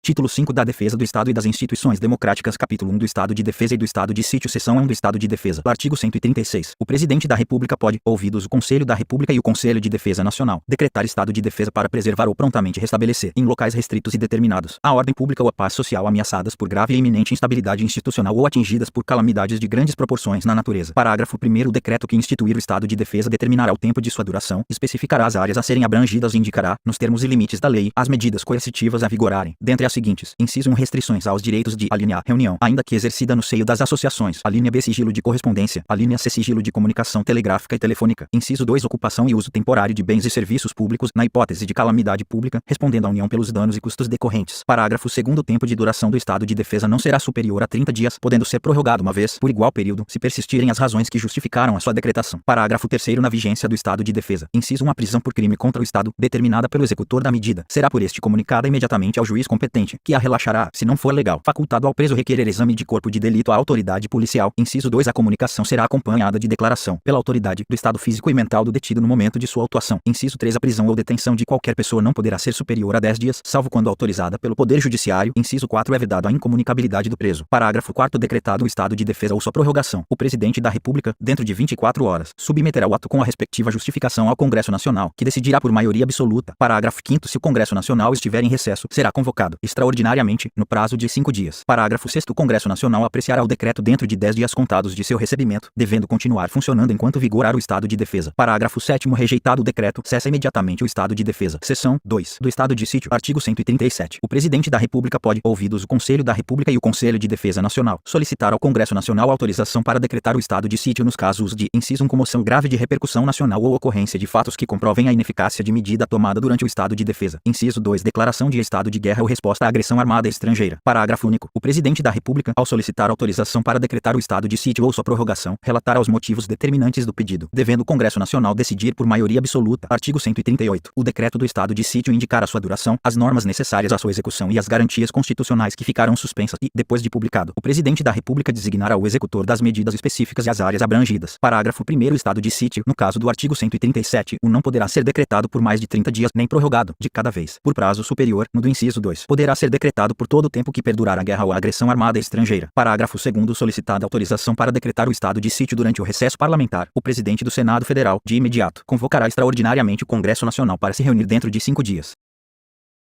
Título 5 da Defesa do Estado e das Instituições Democráticas. Capítulo 1 do Estado de Defesa e do Estado de Sítio. Seção 1 do Estado de Defesa. Artigo 136. O Presidente da República pode, ouvidos o Conselho da República e o Conselho de Defesa Nacional, decretar estado de defesa para preservar ou prontamente restabelecer, em locais restritos e determinados, a ordem pública ou a paz social ameaçadas por grave e iminente instabilidade institucional ou atingidas por calamidades de grandes proporções na natureza. Parágrafo 1º. O decreto que instituir o estado de defesa determinará o tempo de sua duração, especificará as áreas a serem abrangidas e indicará, nos termos e limites da lei, as medidas coercitivas a vigorarem, dentre as seguintes: inciso 1, restrições aos direitos de: alínea A, reunião, ainda que exercida no seio das associações; alínea B, sigilo de correspondência; alínea C, sigilo de comunicação telegráfica e telefônica; inciso 2, ocupação e uso temporário de bens e serviços públicos, na hipótese de calamidade pública, respondendo à União pelos danos e custos decorrentes. Parágrafo 2º. O tempo de duração do estado de defesa não será superior a 30 dias, podendo ser prorrogado uma vez, por igual período, se persistirem as razões que justificaram a sua decretação. Parágrafo 3º. Na vigência do estado de defesa, inciso 1, a prisão por crime contra o Estado, determinada pelo executor da medida, será por este comunicada imediatamente ao juiz competente, que a relaxará, se não for legal, facultado ao preso requerer exame de corpo de delito à autoridade policial. Inciso 2, a comunicação será acompanhada de declaração, pela autoridade, do estado físico e mental do detido no momento de sua autuação. Inciso 3, a prisão ou detenção de qualquer pessoa não poderá ser superior a 10 dias, salvo quando autorizada pelo Poder Judiciário. Inciso 4, é vedado a incomunicabilidade do preso. Parágrafo 4º. Decretado o estado de defesa ou sua prorrogação, o Presidente da República, dentro de 24 horas, submeterá o ato com a respectiva justificação ao Congresso Nacional, que decidirá por maioria absoluta. Parágrafo 5º. Se o Congresso Nacional estiver em recesso, será convocado, extraordinariamente, no prazo de 5 dias. Parágrafo 6º. O Congresso Nacional apreciará o decreto dentro de 10 dias contados de seu recebimento, devendo continuar funcionando enquanto vigorar o estado de defesa. Parágrafo 7º. Rejeitado o decreto, cessa imediatamente o estado de defesa. Seção 2 do Estado de Sítio. Artigo 137. O Presidente da República pode, ouvidos o Conselho da República e o Conselho de Defesa Nacional, solicitar ao Congresso Nacional autorização para decretar o estado de sítio nos casos de: inciso 1, comoção grave de repercussão nacional ou ocorrência de fatos que comprovem a ineficácia de medida tomada durante o estado de defesa; inciso 2, declaração de estado de guerra ou resposta à agressão armada estrangeira. Parágrafo único. O Presidente da República, ao solicitar autorização para decretar o estado de sítio ou sua prorrogação, relatará os motivos determinantes do pedido, devendo o Congresso Nacional decidir por maioria absoluta. Artigo 138. O decreto do estado de sítio indicará sua duração, as normas necessárias à sua execução e as garantias constitucionais que ficarão suspensas e, depois de publicado, o Presidente da República designará o executor das medidas específicas e as áreas abrangidas. Parágrafo 1º. O estado de sítio, no caso do artigo 137, não poderá ser decretado por mais de 30 dias, nem prorrogado, de cada vez, por prazo superior, no do inciso 2. Poderá ser decretado por todo o tempo que perdurar a guerra ou a agressão armada estrangeira. Parágrafo 2º. Solicitada autorização para decretar o estado de sítio durante o recesso parlamentar, o Presidente do Senado Federal, de imediato, convocará extraordinariamente o Congresso Nacional para se reunir dentro de 5 dias.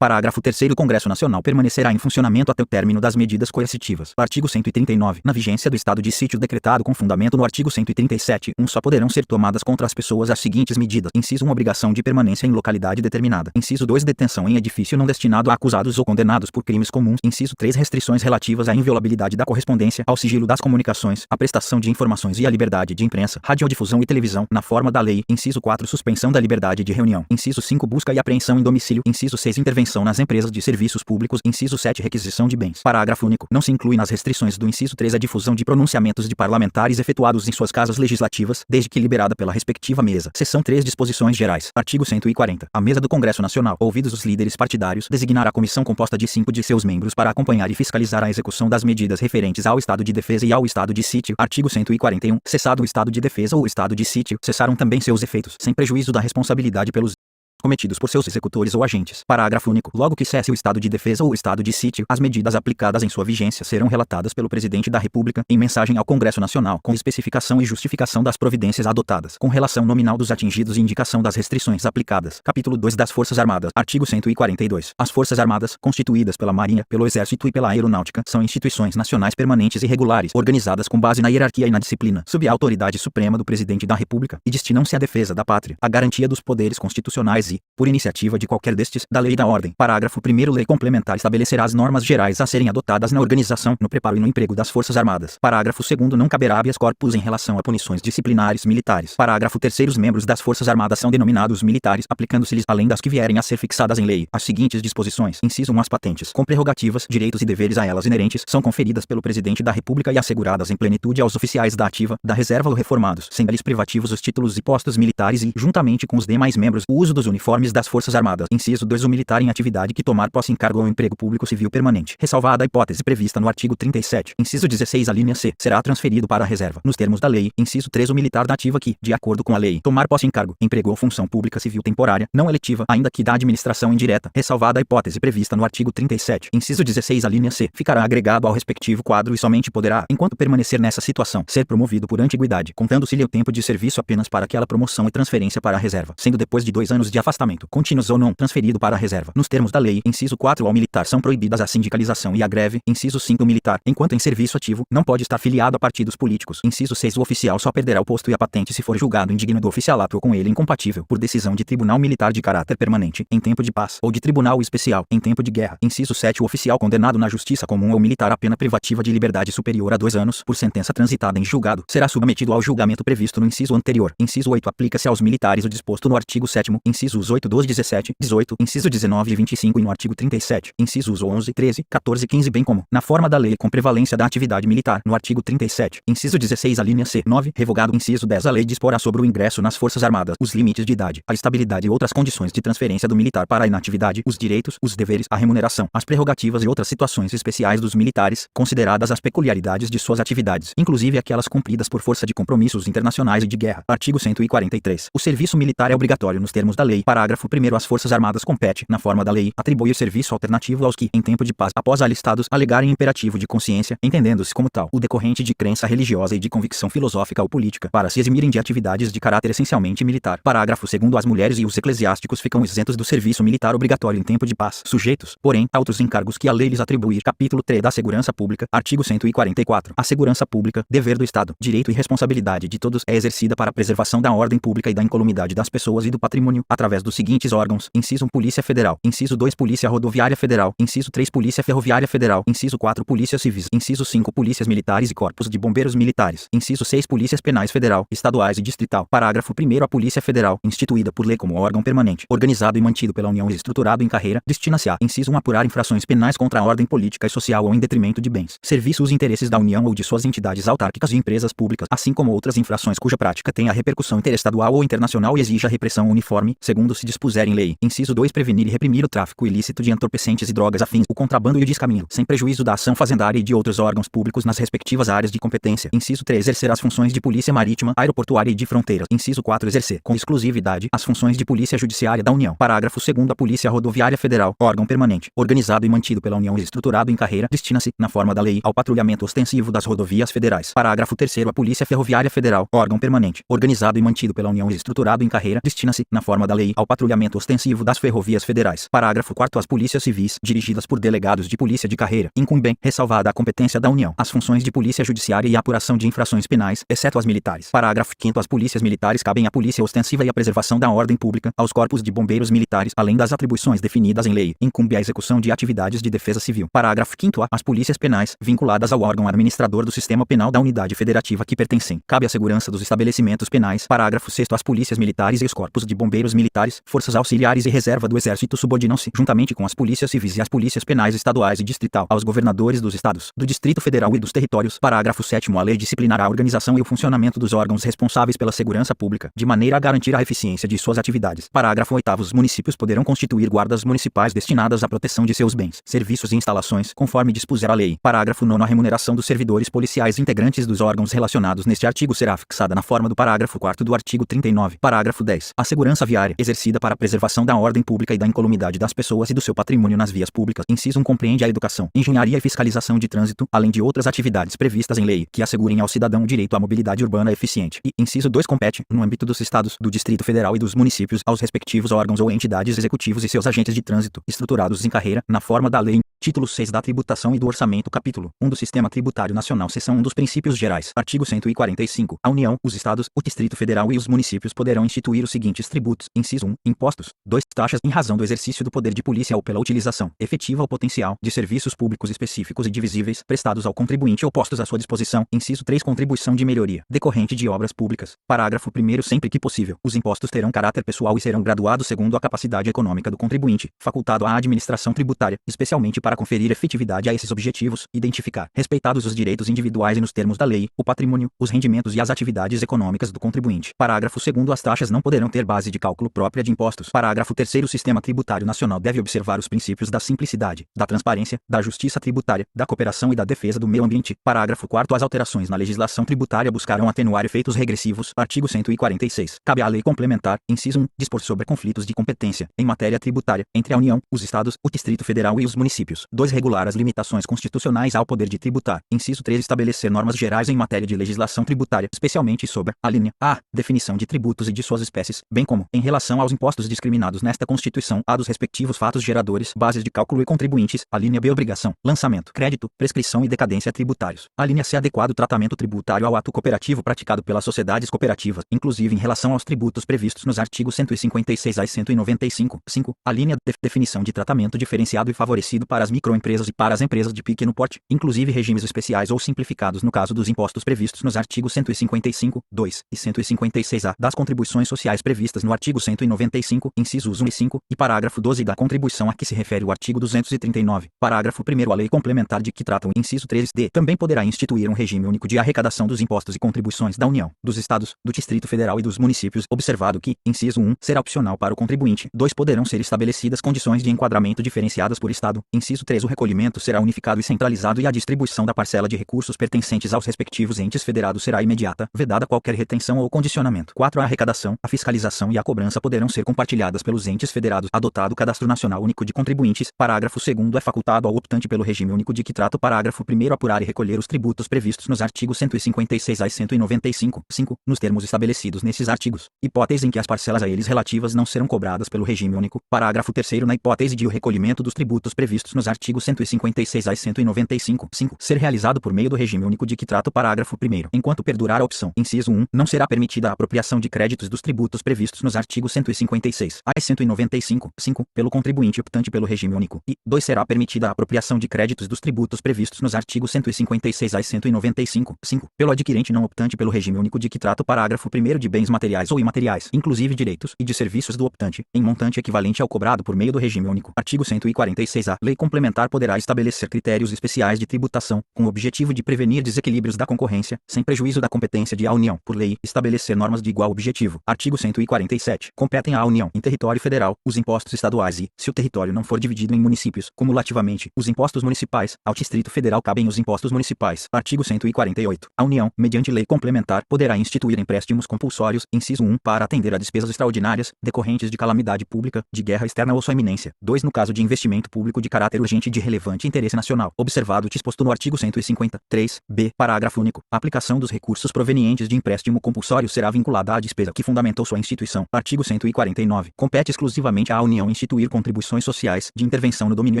Parágrafo 3º. O Congresso Nacional permanecerá em funcionamento até o término das medidas coercitivas. Artigo 139. Na vigência do estado de sítio decretado com fundamento no artigo 137, só poderão ser tomadas contra as pessoas as seguintes medidas: inciso 1, obrigação de permanência em localidade determinada; inciso 2, detenção em edifício não destinado a acusados ou condenados por crimes comuns; inciso 3, restrições relativas à inviolabilidade da correspondência, ao sigilo das comunicações, à prestação de informações e à liberdade de imprensa, radiodifusão e televisão, na forma da lei; inciso 4, suspensão da liberdade de reunião; inciso 5, busca e apreensão em domicílio; inciso 6, intervenção nas empresas de serviços públicos; inciso 7, requisição de bens. Parágrafo único. Não se inclui nas restrições do inciso 3 a difusão de pronunciamentos de parlamentares efetuados em suas casas legislativas, desde que liberada pela respectiva mesa. Seção 3. Disposições gerais. Artigo 140. A mesa do Congresso Nacional, ouvidos os líderes partidários, designará comissão composta de 5 de seus membros para acompanhar e fiscalizar a execução das medidas referentes ao estado de defesa e ao estado de sítio. Artigo 141. Cessado o estado de defesa ou o estado de sítio, cessaram também seus efeitos, sem prejuízo da responsabilidade pelos cometidos por seus executores ou agentes. Parágrafo único. Logo que cesse o estado de defesa ou o estado de sítio, as medidas aplicadas em sua vigência serão relatadas pelo Presidente da República, em mensagem ao Congresso Nacional, com especificação e justificação das providências adotadas, com relação nominal dos atingidos e indicação das restrições aplicadas. Capítulo 2 das Forças Armadas. Artigo 142. As Forças Armadas, constituídas pela Marinha, pelo Exército e pela Aeronáutica, são instituições nacionais permanentes e regulares, organizadas com base na hierarquia e na disciplina, sob a autoridade suprema do Presidente da República, e destinam-se à defesa da pátria, à garantia dos poderes constitucionais e, por iniciativa de qualquer destes, da lei e da ordem. Parágrafo 1º. Lei complementar estabelecerá as normas gerais a serem adotadas na organização, no preparo e no emprego das Forças Armadas. Parágrafo 2º. Não caberá habeas corpus em relação a punições disciplinares militares. Parágrafo 3º. Os membros das Forças Armadas são denominados militares, aplicando-se-lhes, além das que vierem a ser fixadas em lei, as seguintes disposições. Inciso 1. As patentes, com prerrogativas, direitos e deveres a elas inerentes, são conferidas pelo Presidente da República e asseguradas em plenitude aos oficiais da ativa, da reserva ou reformados, sendo-lhes privativos os títulos e postos militares e, juntamente com os demais membros, o uso dos uniformes uniformes das Forças Armadas. Inciso 2. O militar em atividade que tomar posse em cargo ou emprego público civil permanente, ressalvada a hipótese prevista no artigo 37, inciso 16, a linha C, será transferido para a reserva, nos termos da lei. Inciso 3. O militar da ativa que, de acordo com a lei, tomar posse em cargo, emprego ou função pública civil temporária, não eletiva, ainda que da administração indireta, ressalvada a hipótese prevista no artigo 37, inciso 16, a linha C, ficará agregado ao respectivo quadro e somente poderá, enquanto permanecer nessa situação, ser promovido por antiguidade, contando-se-lhe o tempo de serviço apenas para aquela promoção e transferência para a reserva, sendo depois de 2 anos de afastamento, contínuos ou não, transferido para a reserva. Nos termos da lei, inciso 4, ao militar são proibidas a sindicalização e a greve. Inciso 5, o militar, enquanto em serviço ativo, não pode estar filiado a partidos políticos. Inciso 6, o oficial só perderá o posto e a patente se for julgado indigno do oficialato ou com ele incompatível, por decisão de tribunal militar de caráter permanente, em tempo de paz, ou de tribunal especial, em tempo de guerra. Inciso 7, o oficial condenado na justiça comum ou militar a pena privativa de liberdade superior a 2 anos, por sentença transitada em julgado, será submetido ao julgamento previsto no inciso anterior. Inciso 8, aplica-se aos militares o disposto no artigo 7º, incisos 8, 12, 17, 18, inciso 19 e 25 e no artigo 37, incisos 11, 13, 14 e 15, bem como, na forma da lei com prevalência da atividade militar, no artigo 37, inciso 16, a linha C. 9, revogado o inciso 10, a lei disporá sobre o ingresso nas Forças Armadas, os limites de idade, a estabilidade e outras condições de transferência do militar para a inatividade, os direitos, os deveres, a remuneração, as prerrogativas e outras situações especiais dos militares, consideradas as peculiaridades de suas atividades, inclusive aquelas cumpridas por força de compromissos internacionais e de guerra. Artigo 143. O serviço militar é obrigatório nos termos da lei. Parágrafo 1º. Às Forças Armadas compete, na forma da lei, atribuir serviço alternativo aos que, em tempo de paz, após alistados, alegarem imperativo de consciência, entendendo-se como tal, o decorrente de crença religiosa e de convicção filosófica ou política, para se eximirem de atividades de caráter essencialmente militar. Parágrafo 2º. As mulheres e os eclesiásticos ficam isentos do serviço militar obrigatório em tempo de paz, sujeitos, porém, a outros encargos que a lei lhes atribuir. Capítulo 3 da Segurança Pública. Artigo 144. A segurança pública, dever do Estado, direito e responsabilidade de todos, é exercida para a preservação da ordem pública e da incolumidade das pessoas e do patrimônio, através dos seguintes órgãos: inciso 1, Polícia Federal; inciso 2, Polícia Rodoviária Federal; inciso 3, Polícia Ferroviária Federal; inciso 4, Polícias Civis; inciso 5, Polícias Militares e Corpos de Bombeiros Militares; inciso 6, Polícias Penais Federal, estaduais e distrital. Parágrafo 1º. A Polícia Federal, instituída por lei como órgão permanente, organizado e mantido pela União e estruturado em carreira, destina-se a: inciso 1, apurar infrações penais contra a ordem política e social ou em detrimento de bens, serviços e interesses da União ou de suas entidades autárquicas e empresas públicas, assim como outras infrações cuja prática tenha repercussão interestadual ou internacional e exija repressão uniforme, segundo se dispuser em lei. Inciso 2, prevenir e reprimir o tráfico ilícito de entorpecentes e drogas afins, o contrabando e o descaminho, sem prejuízo da ação fazendária e de outros órgãos públicos nas respectivas áreas de competência. Inciso 3, exercer as funções de polícia marítima, aeroportuária e de fronteiras. Inciso 4, exercer, com exclusividade, as funções de polícia judiciária da União. Parágrafo 2º. A Polícia Rodoviária Federal, órgão permanente, organizado e mantido pela União e estruturado em carreira, destina-se, na forma da lei, ao patrulhamento ostensivo das rodovias federais. Parágrafo 3º. A Polícia Ferroviária Federal, órgão permanente, organizado e mantido pela União e estruturado em carreira, destina-se, na forma da lei, ao patrulhamento ostensivo das ferrovias federais. Parágrafo 4º. As polícias civis, dirigidas por delegados de polícia de carreira, incumbem, ressalvada a competência da União, as funções de polícia judiciária e a apuração de infrações penais, exceto as militares. Parágrafo 5º. As polícias militares cabem à polícia ostensiva e à preservação da ordem pública, aos corpos de bombeiros militares, além das atribuições definidas em lei, incumbe a execução de atividades de defesa civil. Parágrafo 5º. As polícias penais, vinculadas ao órgão administrador do sistema penal da unidade federativa que pertencem, cabe a segurança dos estabelecimentos penais. Parágrafo 6º. As polícias militares e os corpos de bombeiros militares, forças auxiliares e reserva do Exército subordinam-se, juntamente com as polícias civis e as polícias penais estaduais e distrital, aos governadores dos estados, do Distrito Federal e dos territórios. Parágrafo 7º. A lei disciplinará a organização e o funcionamento dos órgãos responsáveis pela segurança pública, de maneira a garantir a eficiência de suas atividades. Parágrafo 8º. Os municípios poderão constituir guardas municipais destinadas à proteção de seus bens, serviços e instalações, conforme dispuser a lei. Parágrafo 9º. A remuneração dos servidores policiais integrantes dos órgãos relacionados neste artigo será fixada na forma do parágrafo 4º do artigo 39. Parágrafo 10. A segurança viária, exercida para a preservação da ordem pública e da incolumidade das pessoas e do seu patrimônio nas vias públicas. Inciso 1, compreende a educação, engenharia e fiscalização de trânsito, além de outras atividades previstas em lei, que assegurem ao cidadão o direito à mobilidade urbana eficiente. E, inciso 2, compete, no âmbito dos estados, do Distrito Federal e dos municípios, aos respectivos órgãos ou entidades executivos e seus agentes de trânsito, estruturados em carreira, na forma da lei. Título 6 da Tributação e do Orçamento. Capítulo 1 do Sistema Tributário Nacional. Seção 1 dos Princípios Gerais. Artigo 145. A União, os Estados, o Distrito Federal e os municípios poderão instituir os seguintes tributos. Inciso 1. Impostos. 2. Taxas, em razão do exercício do poder de polícia ou pela utilização, efetiva ou potencial, de serviços públicos específicos e divisíveis, prestados ao contribuinte ou postos à sua disposição. Inciso 3. Contribuição de melhoria, decorrente de obras públicas. Parágrafo 1º. Sempre que possível, os impostos terão caráter pessoal e serão graduados segundo a capacidade econômica do contribuinte, facultado à administração tributária, especialmente para para conferir efetividade a esses objetivos, identificar, respeitados os direitos individuais e nos termos da lei, o patrimônio, os rendimentos e as atividades econômicas do contribuinte. Parágrafo 2º. As taxas não poderão ter base de cálculo própria de impostos. Parágrafo 3º. O sistema tributário nacional deve observar os princípios da simplicidade, da transparência, da justiça tributária, da cooperação e da defesa do meio ambiente. Parágrafo 4º. As alterações na legislação tributária buscarão atenuar efeitos regressivos. Artigo 146. Cabe à lei complementar, inciso 1, dispor sobre conflitos de competência, em matéria tributária, entre a União, os Estados, o Distrito Federal e os municípios. 2. Regular as limitações constitucionais ao poder de tributar. Inciso 3. Estabelecer normas gerais em matéria de legislação tributária, especialmente sobre a linha A. Definição de tributos e de suas espécies, bem como, em relação aos impostos discriminados nesta Constituição, a dos respectivos fatos geradores, bases de cálculo e contribuintes. A linha B. Obrigação, lançamento, crédito, prescrição e decadência tributários. A linha C. Adequado tratamento tributário ao ato cooperativo praticado pelas sociedades cooperativas, inclusive em relação aos tributos previstos nos artigos 156 a 195. 5. A linha D. Definição de tratamento diferenciado e favorecido para as microempresas e para as empresas de pequeno porte, inclusive regimes especiais ou simplificados no caso dos impostos previstos nos artigos 155, 2 e 156-A das contribuições sociais previstas no artigo 195, incisos 1 e 5, e parágrafo 12 da contribuição a que se refere o artigo 239. Parágrafo 1º. A lei complementar de que trata o inciso 3d também poderá instituir um regime único de arrecadação dos impostos e contribuições da União, dos Estados, do Distrito Federal e dos municípios, observado que, inciso 1, será opcional para o contribuinte. 2. Poderão ser estabelecidas condições de enquadramento diferenciadas por Estado. Inciso 3. O recolhimento será unificado e centralizado e a distribuição da parcela de recursos pertencentes aos respectivos entes federados será imediata, vedada qualquer retenção ou condicionamento. 4. A arrecadação, a fiscalização e a cobrança poderão ser compartilhadas pelos entes federados. Adotado o Cadastro Nacional Único de Contribuintes. Parágrafo 2º. É facultado ao optante pelo regime único de que trata o parágrafo 1º apurar e recolher os tributos previstos nos artigos 156 a 195. 5. Nos termos estabelecidos nesses artigos. Hipótese em que as parcelas a eles relativas não serão cobradas pelo regime único. Parágrafo 3º. Na hipótese de o recolhimento dos tributos previstos nos artigos 156 a 195. 5. Ser realizado por meio do regime único de que trata o parágrafo 1º. Enquanto perdurar a opção, inciso 1, não será permitida a apropriação de créditos dos tributos previstos nos artigos 156 a 195. 5. Pelo contribuinte optante pelo regime único. E 2. Será permitida a apropriação de créditos dos tributos previstos nos artigos 156 a 195. 5. Pelo adquirente não optante pelo regime único de que trata o parágrafo 1º de bens materiais ou imateriais, inclusive direitos e de serviços do optante, em montante equivalente ao cobrado por meio do regime único. Artigo 146-A. Lei complementar poderá estabelecer critérios especiais de tributação, com o objetivo de prevenir desequilíbrios da concorrência, sem prejuízo da competência de a União, por lei, estabelecer normas de igual objetivo. Artigo 147. Competem à União, em território federal, os impostos estaduais e, se o território não for dividido em municípios, cumulativamente, os impostos municipais. Ao Distrito Federal cabem os impostos municipais. Artigo 148. A União, mediante lei complementar, poderá instituir empréstimos compulsórios, inciso 1, para atender a despesas extraordinárias, decorrentes de calamidade pública, de guerra externa ou sua iminência. 2. No caso de investimento público de caráter urgente e de relevante interesse nacional, observado o disposto no artigo 150. 3. B. Parágrafo único. A aplicação dos recursos provenientes de empréstimo compulsório será vinculada à despesa que fundamentou sua instituição. Artigo 149. Compete exclusivamente à União instituir contribuições sociais, de intervenção no domínio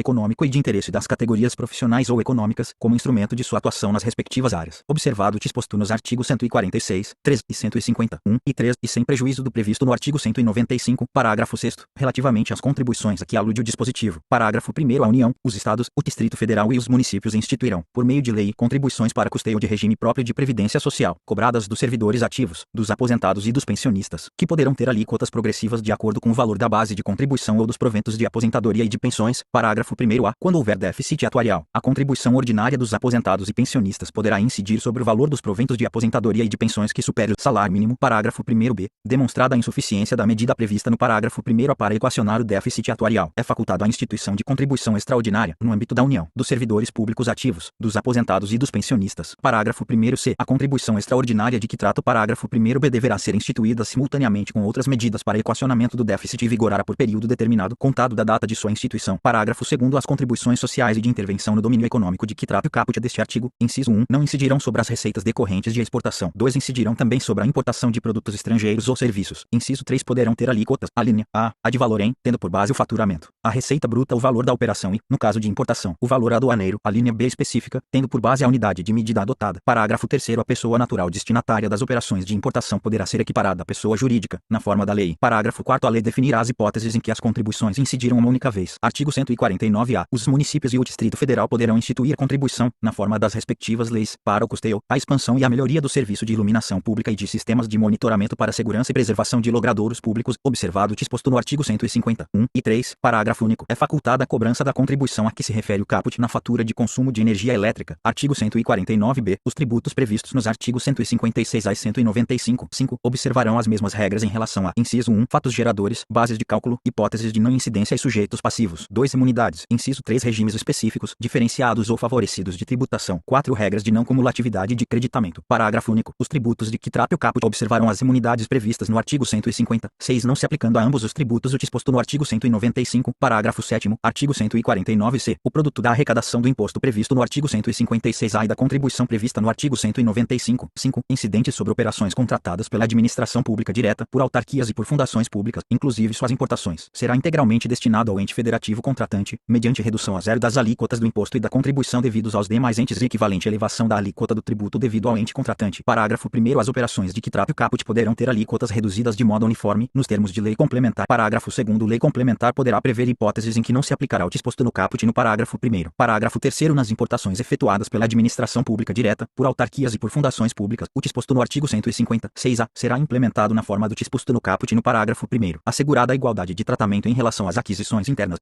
econômico e de interesse das categorias profissionais ou econômicas, como instrumento de sua atuação nas respectivas áreas. Observado o disposto nos artigos 146, 3 e 150, 1 e 3, e sem prejuízo do previsto no artigo 195, parágrafo 6º, relativamente às contribuições a que alude o dispositivo. Parágrafo 1º. A União, os Estados, o Distrito Federal e os municípios instituirão, por meio de lei, contribuições para custeio de regime próprio de previdência social, cobradas dos servidores ativos, dos aposentados e dos pensionistas, que poderão ter alíquotas progressivas de acordo com o valor da base de contribuição ou dos proventos de aposentadoria e de pensões. Parágrafo 1º. A. Quando houver déficit atuarial, a contribuição ordinária dos aposentados e pensionistas poderá incidir sobre o valor dos proventos de aposentadoria e de pensões que supere o salário mínimo. Parágrafo 1º. B. Demonstrada a insuficiência da medida prevista no parágrafo 1º para equacionar o déficit atuarial, é facultado à instituição de contribuição extraordinária, no âmbito da União, dos servidores públicos ativos, dos aposentados e dos pensionistas. Parágrafo 1º. C. A contribuição extraordinária de que trata o parágrafo 1º B deverá ser instituída simultaneamente com outras medidas para equacionamento do déficit e vigorará por período determinado, contado da data de sua instituição. Parágrafo 2º. As contribuições sociais e de intervenção no domínio econômico de que trata o caput deste artigo, inciso 1, não incidirão sobre as receitas decorrentes de exportação. 2. Incidirão também sobre a importação de produtos estrangeiros ou serviços. Inciso 3. Poderão ter alíquotas. A linha A de valor em, tendo por base o faturamento, a receita bruta, o valor da operação e, no caso de importação, o valor aduaneiro. A linha B específica, tendo por base a unidade de medida adotada. Parágrafo 3º. A pessoa natural destinatária das operações de importação poderá ser equiparada à pessoa jurídica, na forma da lei. Parágrafo 4º. A lei definirá as hipóteses em que as contribuições incidiram uma única vez. Artigo 149-A. Os municípios e o Distrito Federal poderão instituir contribuição, na forma das respectivas leis, para o custeio, a expansão e a melhoria do serviço de iluminação pública e de sistemas de monitoramento para segurança e preservação de logradouros públicos, observado o disposto no artigo 150, 1 e 3, parágrafo único. É facultada a cobrança da contribuição contribuição a que se refere o caput na fatura de consumo de energia elétrica. Artigo 149b. Os tributos previstos nos artigos 156A e 195. 5. Observarão as mesmas regras em relação a: inciso 1. Fatos geradores, bases de cálculo, hipóteses de não incidência e sujeitos passivos. 2. Imunidades. Inciso 3. Regimes específicos, diferenciados ou favorecidos de tributação. 4. Regras de não cumulatividade de creditamento. Parágrafo único. Os tributos de que trata o caput observarão as imunidades previstas no artigo 150. 6. Não se aplicando a ambos os tributos o disposto no artigo 195, parágrafo 7º, artigo 149c. O produto da arrecadação do imposto previsto no artigo 156A e da contribuição prevista no artigo 195. 5. Incidentes sobre operações contratadas pela administração pública direta, por autarquias e por fundações públicas, inclusive suas importações, será integralmente destinado ao ente federativo contratante, mediante redução a zero das alíquotas do imposto e da contribuição devidos aos demais entes e equivalente elevação da alíquota do tributo devido ao ente contratante. Parágrafo 1º. As operações de que trata o caput poderão ter alíquotas reduzidas de modo uniforme, nos termos de lei complementar. Parágrafo 2º. Lei complementar poderá prever hipóteses em que não se aplicará o disposto no caput no parágrafo 1º. Parágrafo 3º. Nas importações efetuadas pela administração pública direta, por autarquias e por fundações públicas, o disposto no artigo 156A será implementado na forma do disposto no caput no parágrafo 1º, assegurada a igualdade de tratamento em relação às aquisições internas.